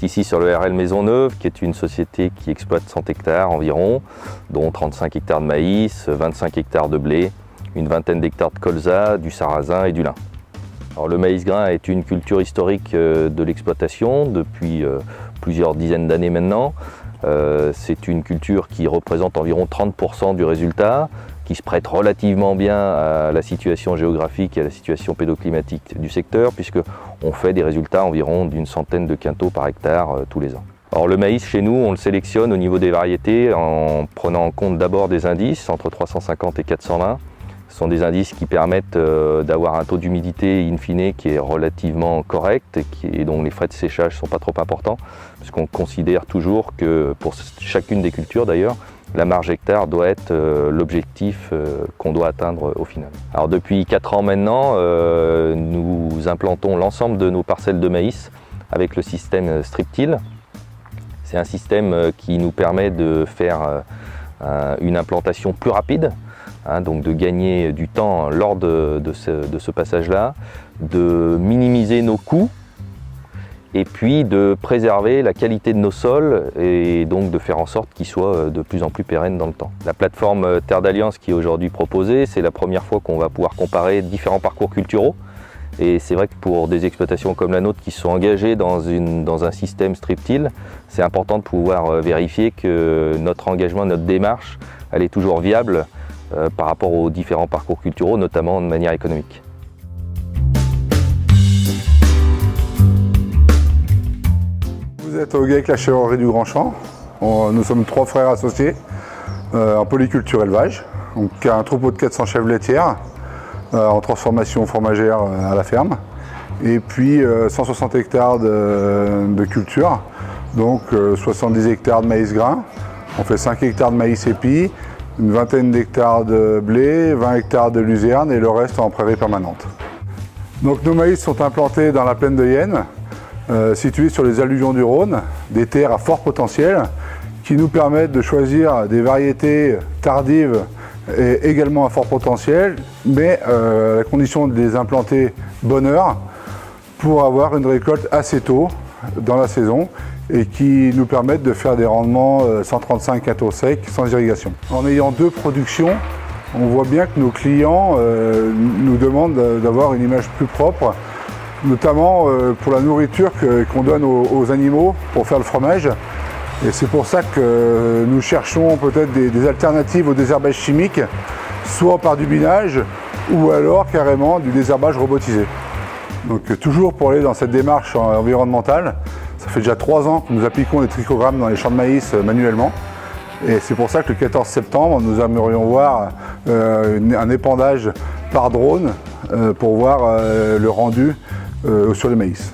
ici sur le RL Maisonneuve, qui est une société qui exploite 100 hectares environ, dont 35 hectares de maïs, 25 hectares de blé, une vingtaine d'hectares de colza, du sarrasin et du lin. Alors, le maïs grain est une culture historique de l'exploitation depuis plusieurs dizaines d'années maintenant. C'est une culture qui représente environ 30% du résultat, qui se prête relativement bien à la situation géographique et à la situation pédoclimatique du secteur, puisqu'on fait des résultats environ d'une centaine de quintaux par hectare tous les ans. Alors, le maïs, chez nous, on le sélectionne au niveau des variétés en prenant en compte d'abord des indices entre 350 et 420. Ce sont des indices qui permettent d'avoir un taux d'humidité in fine qui est relativement correct et dont les frais de séchage ne sont pas trop importants, puisqu'on considère toujours que pour chacune des cultures d'ailleurs, la marge hectare doit être l'objectif qu'on doit atteindre au final. Alors depuis 4 ans maintenant, nous implantons l'ensemble de nos parcelles de maïs avec le système Strip-Till. C'est un système qui nous permet de faire une implantation plus rapide, donc de gagner du temps lors de ce passage-là, de minimiser nos coûts, et puis de préserver la qualité de nos sols et donc de faire en sorte qu'ils soient de plus en plus pérennes dans le temps. La plateforme Terre d'Alliance qui est aujourd'hui proposée, c'est la première fois qu'on va pouvoir comparer différents parcours culturaux. Et c'est vrai que pour des exploitations comme la nôtre qui sont engagées dans un système Strip-Till, c'est important de pouvoir vérifier que notre engagement, notre démarche, elle est toujours viable par rapport aux différents parcours culturaux, notamment de manière économique. Vous êtes au GAEC la chèvrerie du Grand Champ. Nous sommes 3 frères associés en polyculture élevage. Donc un troupeau de 400 chèvres laitières en transformation fromagère à la ferme. Et puis 160 hectares de culture, donc 70 hectares de maïs grain. On fait 5 hectares de maïs épi, une vingtaine d'hectares de blé, 20 hectares de luzerne et le reste en prairie permanente. Donc nos maïs sont implantés dans la plaine de Yenne, situés sur les alluvions du Rhône, des terres à fort potentiel qui nous permettent de choisir des variétés tardives et également à fort potentiel, mais à la condition de les implanter bonne heure pour avoir une récolte assez tôt dans la saison et qui nous permettent de faire des rendements 135 quintaux secs sans irrigation. En ayant 2 productions, on voit bien que nos clients nous demandent d'avoir une image plus propre, notamment pour la nourriture qu'on donne aux animaux pour faire le fromage. Et c'est pour ça que nous cherchons peut-être des alternatives au désherbage chimique, soit par du binage ou alors carrément du désherbage robotisé. Donc toujours pour aller dans cette démarche environnementale, ça fait déjà 3 ans que nous appliquons des trichogrammes dans les champs de maïs manuellement. Et c'est pour ça que le 14 septembre, nous aimerions voir un épandage par drone pour voir le rendu sur le maïs.